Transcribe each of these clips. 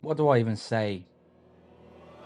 what do I even say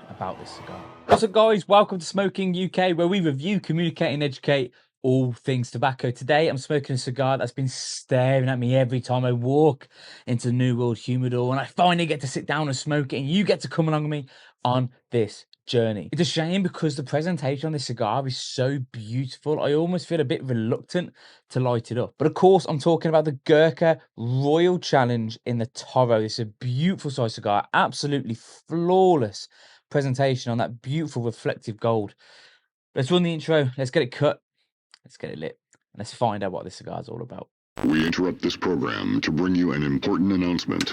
about this cigar? What's up, guys? Welcome to Smoking UK, where we review, communicate, and educate all things tobacco. Today, I'm smoking a cigar that's been staring at me every time I walk into New World Humidor, and I finally get to sit down and smoke it, and you get to come along with me on this journey. It's a shame because the presentation on this cigar is so beautiful. I almost feel a bit reluctant to light it up. But of course, I'm talking about the Gurkha Royal Challenge in the Toro. It's a beautiful size cigar, absolutely flawless presentation on that beautiful reflective gold. Let's run the intro. Let's get it cut. Let's get it lit. And let's find out what this cigar is all about. We interrupt this program to bring you an important announcement.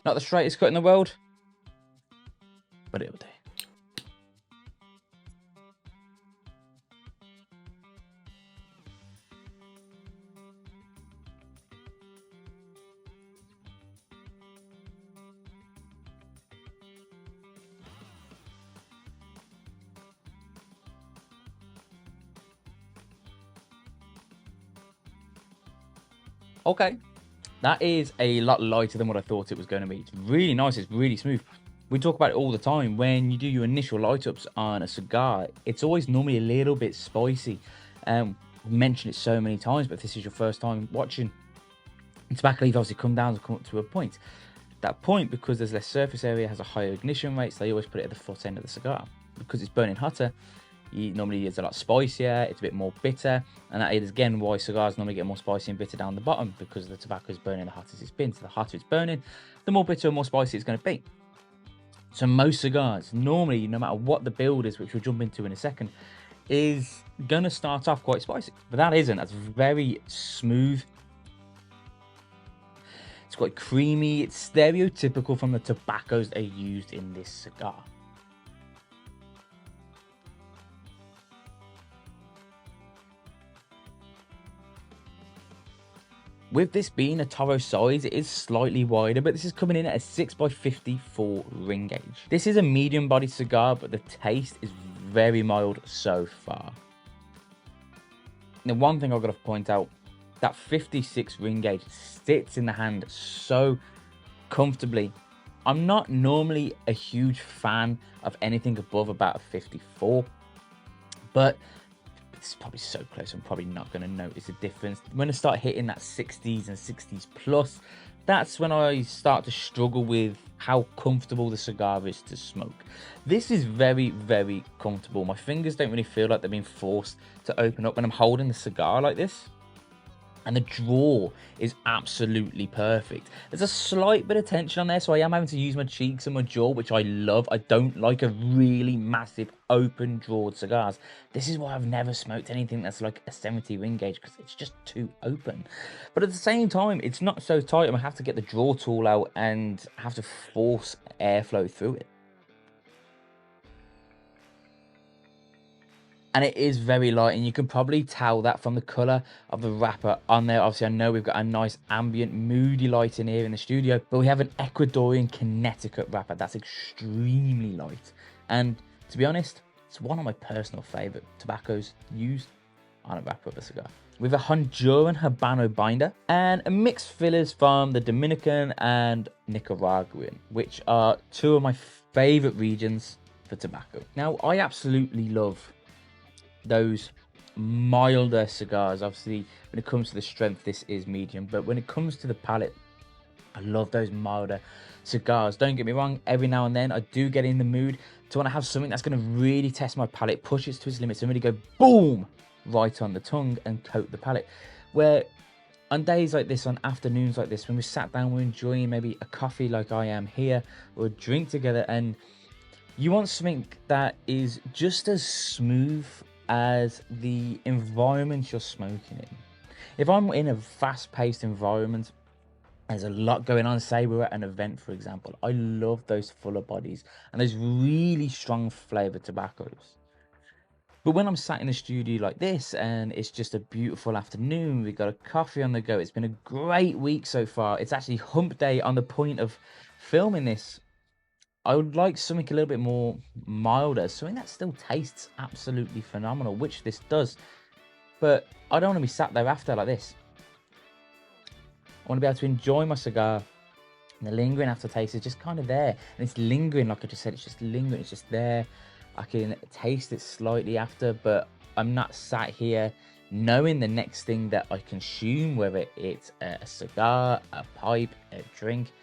Not the straightest cut in the world, but it'll do. Okay, that is a lot lighter than what I thought it was going to be. It's really nice, it's really smooth. We talk about it all the time. When you do your initial light ups on a cigar, it's always normally a little bit spicy. We've mentioned it so many times, but if this is your first time watching, tobacco leaf obviously come up to a point. That point, because there's less surface area, has a higher ignition rate, so they always put it at the foot end of the cigar. Because it's burning hotter, normally it's a lot spicier, it's a bit more bitter, and that is again why cigars normally get more spicy and bitter down the bottom, because the tobacco is burning the hottest it's been. So the hotter it's burning, the more bitter and more spicy it's going to be. So most cigars, normally, no matter what the build is, which we'll jump into in a second, is going to start off quite spicy. But that isn't. That's very smooth. It's quite creamy. It's stereotypical from the tobaccos that are used in this cigar. With this being a Toro size, it is slightly wider, but this is coming in at a 6x54 ring gauge. This is a medium bodied cigar, but the taste is very mild so far. Now, one thing I've got to point out, that 56 ring gauge sits in the hand so comfortably. I'm not normally a huge fan of anything above about a 54, but it's probably so close, I'm probably not going to notice a difference. When I start hitting that 60s and 60s plus, that's when I start to struggle with how comfortable the cigar is to smoke. This is very, very comfortable. My fingers don't really feel like they're being forced to open up when I'm holding the cigar like this. And the draw is absolutely perfect. There's a slight bit of tension on there, so I am having to use my cheeks and my jaw, which I love. I don't like a really massive open drawed cigars. This is why I've never smoked anything that's like a 70 ring gauge, because it's just too open. But at the same time, it's not so tight. I'm gonna have to get the draw tool out and have to force airflow through it. And it is very light, and you can probably tell that from the color of the wrapper on there. Obviously, I know we've got a nice ambient moody light in here in the studio, but we have an Ecuadorian Connecticut wrapper that's extremely light. And to be honest, it's one of my personal favorite tobaccos used on a wrapper of a cigar. With a Honduran Habano binder and a mixed fillers from the Dominican and Nicaraguan, which are two of my favorite regions for tobacco. Now, I absolutely love those milder cigars. Obviously, when it comes to the strength, this is medium, but when it comes to the palate, I love those milder cigars. Don't get me wrong, every now and then I do get in the mood to want to have something that's going to really test my palate, push it to its limits, and really go boom right on the tongue and coat the palate. Where on days like this, on afternoons like this, when we sat down, we're enjoying maybe a coffee like I am here, or a drink together, and You want something that is just as smooth as the environment you're smoking in. If I'm in a fast-paced environment, there's a lot going on, say we're at an event, for example, I love those fuller bodies and those really strong flavored tobaccos. But when I'm sat in a studio like this and it's just a beautiful afternoon, we've got a coffee on the go, it's been a great week so far. It's actually hump day on the point of filming this. I would like something a little bit more milder, something that still tastes absolutely phenomenal, which this does. But I don't want to be sat there after like this. I want to be able to enjoy my cigar, and the lingering aftertaste is just kind of there. And it's lingering, like I just said, it's just lingering, it's just there. I can taste it slightly after, but I'm not sat here knowing the next thing that I consume, whether it's a cigar, a pipe, a drink,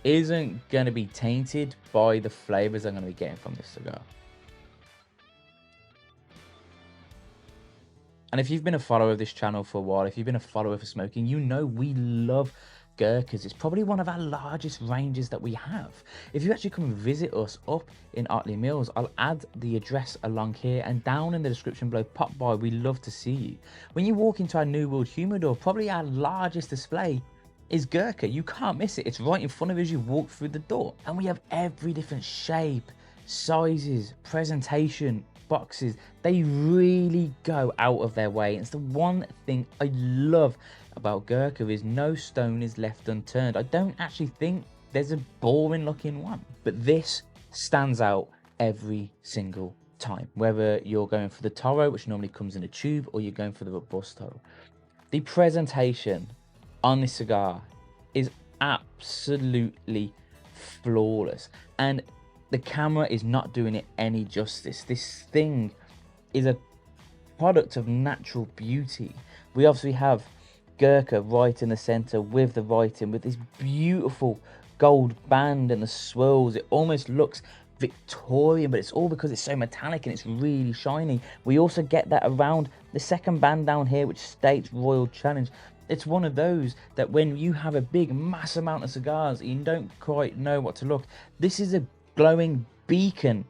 isn't going to be tainted by the flavors I'm going to be getting from this cigar. And if you've been a follower of this channel for a while, if you've been a follower for smoking, you know we love Gurkhas. It's probably one of our largest ranges that we have. If you actually come and visit us up in Otley Mills, I'll add the address along here, and down in the description below, pop by. We love to see you. When you walk into our New World Humidor, probably our largest display is Gurkha. You can't miss it. It's right in front of you as you walk through the door. And we have every different shape, sizes, presentation, boxes. They really go out of their way. It's the one thing I love about Gurkha is no stone is left unturned. I don't actually think there's a boring looking one, but this stands out every single time, whether you're going for the Toro, which normally comes in a tube, or you're going for the Robusto. The presentation on this cigar is absolutely flawless, and the camera is not doing it any justice. This thing is a product of natural beauty. We obviously have Gurkha right in the center with the writing, with this beautiful gold band and the swirls. It almost looks Victorian, but it's all because it's so metallic and it's really shiny. We also get that around the second band down here, which states Royal Challenge. It's one of those that when you have a big mass amount of cigars and you don't quite know what to look, this is a glowing beacon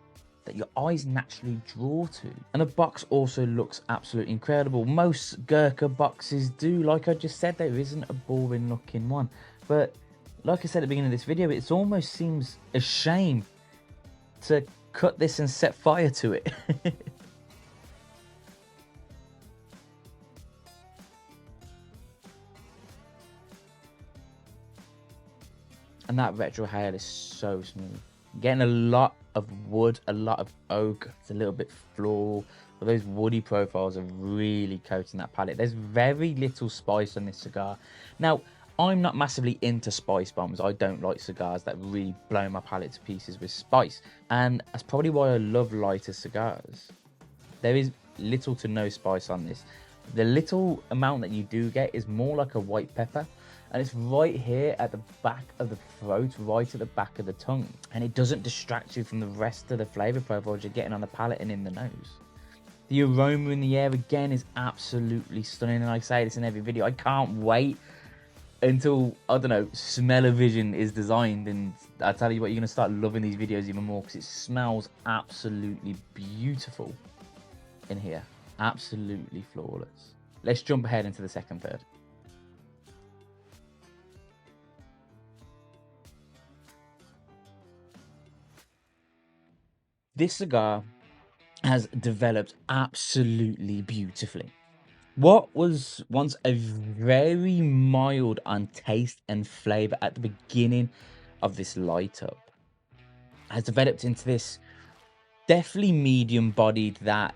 that your eyes naturally draw to. And the box also looks absolutely incredible. Most Gurkha boxes do. Like I just said, there isn't a boring looking one, but like I said at the beginning of this video, it almost seems a shame to cut this and set fire to it. And that retrohale is so smooth. Getting a lot of wood, a lot of oak. It's a little bit floral, but those woody profiles are really coating that palate. There's very little spice on this cigar. Now, I'm not massively into spice bombs. I don't like cigars that really blow my palate to pieces with spice, and that's probably why I love lighter cigars. There is little to no spice on this. The little amount that you do get is more like a white pepper, and it's right here at the back of the throat, right at the back of the tongue, and it doesn't distract you from the rest of the flavor profiles you're getting on the palate and in the nose. The aroma in the air again is absolutely stunning, and I say this in every video, I can't wait until, I don't know, smell-o-vision is designed, and I tell you what, you're going to start loving these videos even more because it smells absolutely beautiful in here. Absolutely flawless. Let's jump ahead into the second third. This cigar has developed absolutely beautifully. What was once a very mild on taste and flavor at the beginning of this light up has developed into this definitely medium bodied that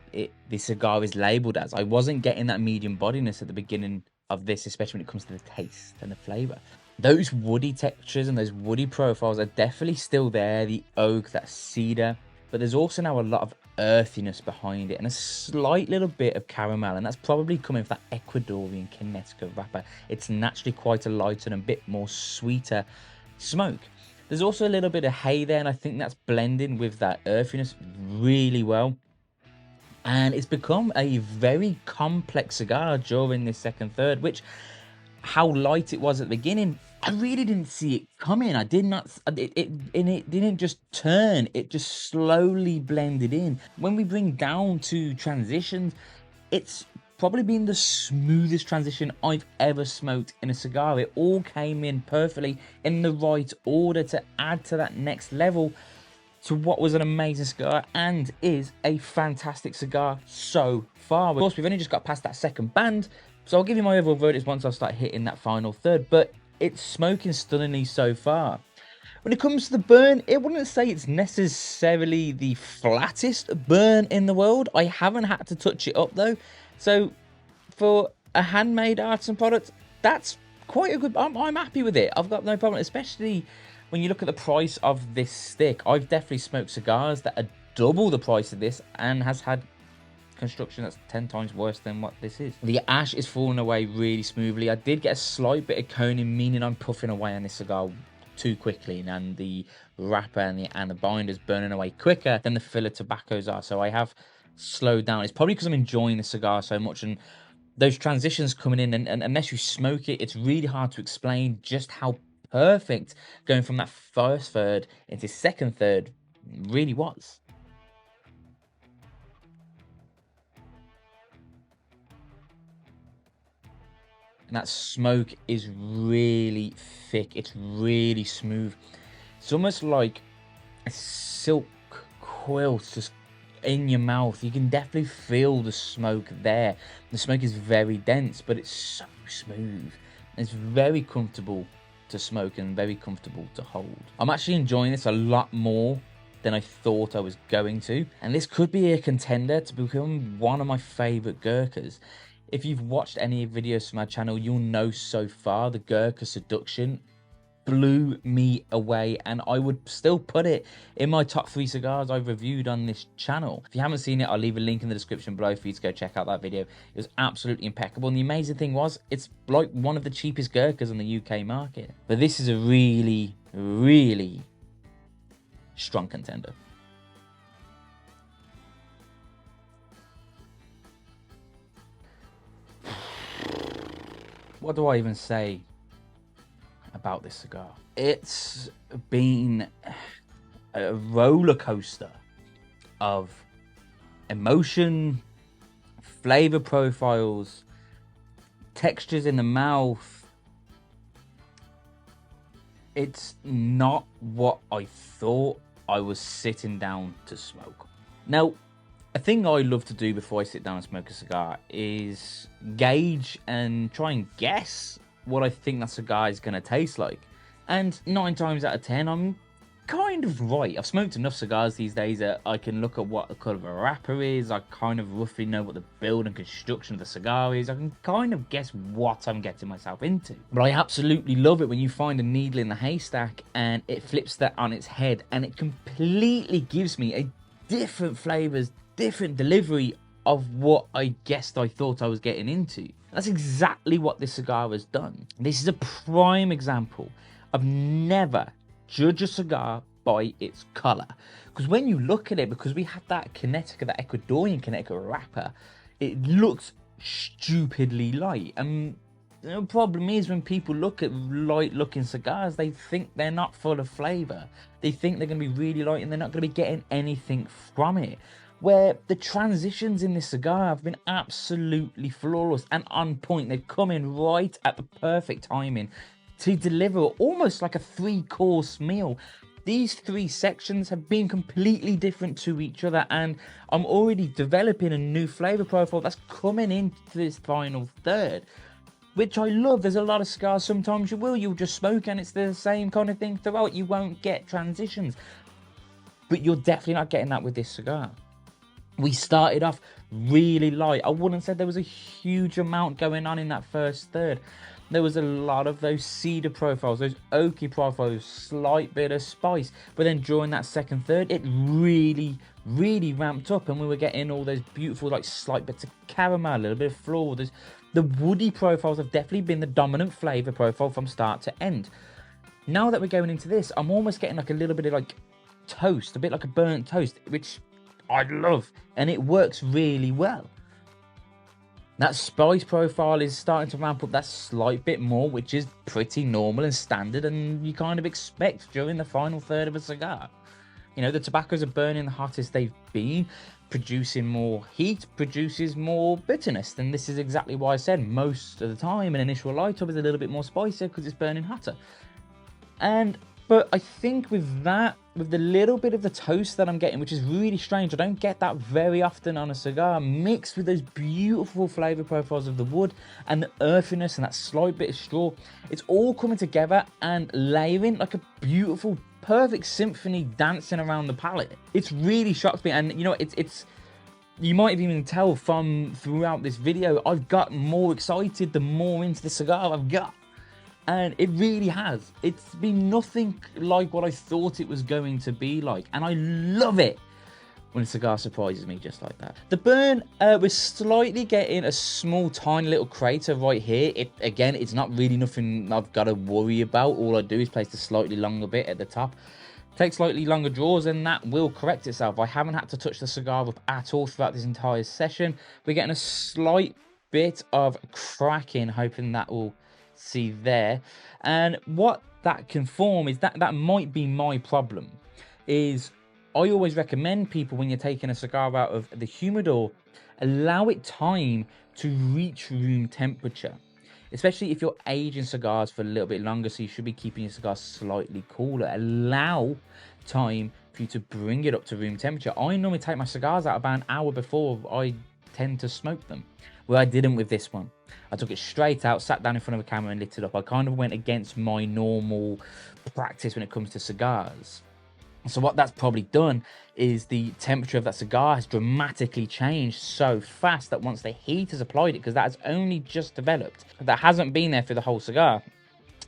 this cigar is labeled as. I wasn't getting that medium bodiness at the beginning of this, especially when it comes to the taste and the flavor. Those woody textures and those woody profiles are definitely still there. The oak, that cedar, but there's also now a lot of earthiness behind it and a slight little bit of caramel, and that's probably coming from that Ecuadorian Connecticut wrapper. It's naturally quite a lighter and a bit more sweeter smoke. There's also a little bit of hay there, and I think that's blending with that earthiness really well. And it's become a very complex cigar during this second third, which how light it was at the beginning I really didn't see it coming. I did not, it didn't just turn, it just slowly blended in. When we bring down to transitions, it's probably been the smoothest transition I've ever smoked in a cigar. It all came in perfectly in the right order to add to that next level to what was an amazing cigar and is a fantastic cigar so far. Of course, we've only just got past that second band, so I'll give you my overall verdict once I start hitting that final third, but it's smoking stunningly so far. When it comes to the burn, it wouldn't say it's necessarily the flattest burn in the world. I haven't had to touch it up though, so for a handmade artisan product, that's quite a good. I'm happy with it. I've got no problem, especially when you look at the price of this stick. I've definitely smoked cigars that are double the price of this and has had construction that's 10 times worse than what this is. The ash is falling away really smoothly. I did get a slight bit of coning, meaning I'm puffing away on this cigar too quickly, and the wrapper and the binder is burning away quicker than the filler tobaccos are, so I have slowed down. It's probably because I'm enjoying the cigar so much, and those transitions coming in, and unless you smoke it, it's really hard to explain just how perfect going from that first third into second third really was. And that smoke is really thick, it's really smooth. It's almost like a silk quilt just in your mouth. You can definitely feel the smoke there. The smoke is very dense, but it's so smooth. It's very comfortable to smoke and very comfortable to hold. I'm actually enjoying this a lot more than I thought I was going to, and this could be a contender to become one of my favorite Gurkhas. If you've watched any videos from my channel, you'll know so far the Gurkha Seduction blew me away, and I would still put it in my top 3 cigars I've reviewed on this channel. If you haven't seen it, I'll leave a link in the description below for you to go check out that video. It was absolutely impeccable, and the amazing thing was, it's like one of the cheapest Gurkhas on the UK market. But this is a really, really strong contender. What do I even say about this cigar? It's been a roller coaster of emotion, flavor profiles, textures in the mouth. It's not what I thought I was sitting down to smoke. Now, a thing I love to do before I sit down and smoke a cigar is gauge and try and guess what I think that cigar is going to taste like. And 9 times out of 10, I'm kind of right. I've smoked enough cigars these days that I can look at what the colour of a wrapper is. I kind of roughly know what the build and construction of the cigar is. I can kind of guess what I'm getting myself into. But I absolutely love it when you find a needle in the haystack and it flips that on its head, and it completely gives me a different flavours, different delivery of what I guessed I thought I was getting into. That's exactly what this cigar has done. This is a prime example of never judge a cigar by its colour. Because when you look at it, because we have that Connecticut, that Ecuadorian Connecticut wrapper, it looks stupidly light. And the problem is when people look at light looking cigars, they think they're not full of flavour. They think they're going to be really light and they're not going to be getting anything from it. Where the transitions in this cigar have been absolutely flawless and on point. They've come in right at the perfect timing to deliver almost like a 3-course meal. These 3 sections have been completely different to each other, and I'm already developing a new flavour profile that's coming into this final third, which I love. There's a lot of cigars, sometimes you'll just smoke and it's the same kind of thing throughout. You won't get transitions, but you're definitely not getting that with this cigar. We started off really light. I wouldn't say there was a huge amount going on in that first third. There was a lot of those cedar profiles, those oaky profiles, slight bit of spice. But then during that second third, it really, really ramped up, and we were getting all those beautiful, like, slight bits of caramel, a little bit of floral. The woody profiles have definitely been the dominant flavour profile from start to end. Now that we're going into this, I'm almost getting like a little bit of like toast, a bit like a burnt toast, which I love, and it works really well. That spice profile is starting to ramp up that slight bit more, which is pretty normal and standard, and you kind of expect during the final third of a cigar. You know, the tobaccos are burning the hottest they've been. Producing more heat produces more bitterness. And this is exactly why I said most of the time an initial light up is a little bit more spicier because it's burning hotter. But I think with that, with the little bit of the toast that I'm getting, which is really strange, I don't get that very often on a cigar, mixed with those beautiful flavor profiles of the wood and the earthiness and that slight bit of straw, it's all coming together and layering like a beautiful, perfect symphony dancing around the palate. It's really shocked me, and you know, it's you might have even tell from throughout this video, I've got more excited the more into the cigar I've got. And it really has. It's been nothing like what I thought it was going to be like. And I love it when a cigar surprises me just like that. The burn, we're slightly getting a small, tiny little crater right here. Again, it's not really nothing I've got to worry about. All I do is place the slightly longer bit at the top. Take slightly longer draws and that will correct itself. I haven't had to touch the cigar up at all throughout this entire session. We're getting a slight bit of cracking, hoping that will see there. And what that can form is that might be my problem, is I always recommend people, when you're taking a cigar out of the humidor, allow it time to reach room temperature, especially if you're aging cigars for a little bit longer. So you should be keeping your cigar slightly cooler. Allow time for you to bring it up to room temperature. I normally take my cigars out about an hour before I tend to smoke them, where I didn't with this one. I took it straight out, sat down in front of a camera and lit it up. I kind of went against my normal practice when it comes to cigars. So what that's probably done is the temperature of that cigar has dramatically changed so fast that once the heat has applied it, because that has only just developed, that hasn't been there for the whole cigar.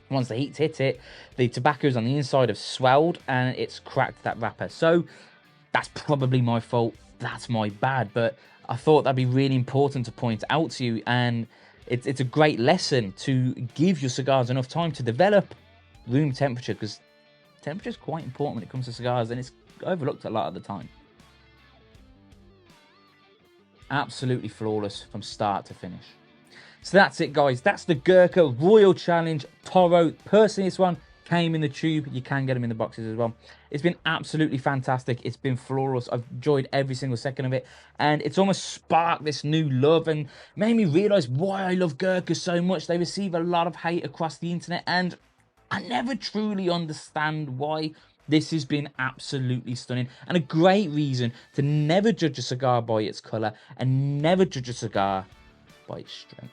Once the heat's hit it, the tobaccos on the inside have swelled and it's cracked that wrapper. So that's probably my fault. That's my bad. But I thought that'd be really important to point out to you, and it's a great lesson to give your cigars enough time to develop room temperature, because temperature is quite important when it comes to cigars, and it's overlooked a lot of the time. Absolutely flawless from start to finish. So that's it, guys. That's the Gurkha Royal Challenge Toro. Personally, this one came in the tube. You can get them in the boxes as well. It's been absolutely fantastic. It's been flawless. I've enjoyed every single second of it, and it's almost sparked this new love and made me realize why I love Gurkha so much. They receive a lot of hate across the internet, and I never truly understand why. This has been absolutely stunning, and a great reason to never judge a cigar by its color and never judge a cigar by its strength.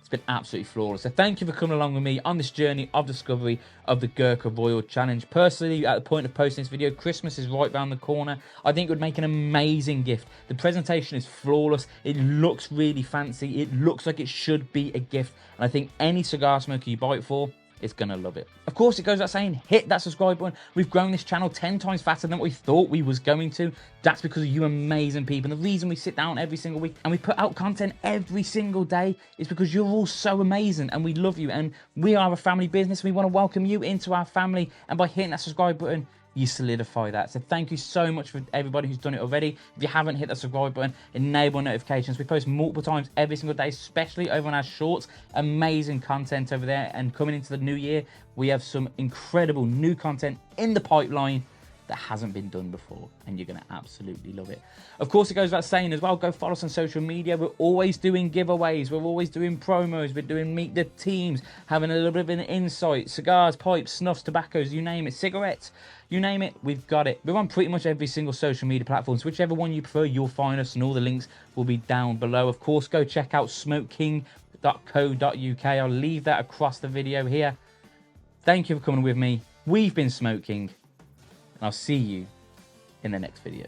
It's been absolutely flawless. So thank you for coming along with me on this journey of discovery of the Gurkha Royal Challenge. Personally, at the point of posting this video, Christmas is right around the corner. I think it would make an amazing gift. The presentation is flawless. It looks really fancy. It looks like it should be a gift. And I think any cigar smoker you buy it for is going to love it. Of course, it goes without saying, hit that subscribe button. We've grown this channel 10 times faster than what we thought we was going to. That's because of you amazing people. And the reason we sit down every single week and we put out content every single day is because you're all so amazing and we love you. And we are a family business. We want to welcome you into our family. And by hitting that subscribe button, you solidify that. So thank you so much for everybody who's done it already. If you haven't hit that subscribe button, enable notifications. We post multiple times every single day, especially over on our shorts. Amazing content over there. And coming into the new year, we have some incredible new content in the pipeline that hasn't been done before, and you're going to absolutely love it. Of course, it goes without saying as well, go follow us on social media. We're always doing giveaways, we're always doing promos, we're doing meet the teams, having a little bit of an insight, cigars, pipes, snuffs, tobaccos, you name it, cigarettes, you name it, we've got it. We're on pretty much every single social media platform, so whichever one you prefer, you'll find us, and all the links will be down below. Of course, go check out smokeking.co.uk. I'll leave that across the video here. Thank you for coming with me. We've been Smoking, and I'll see you in the next video.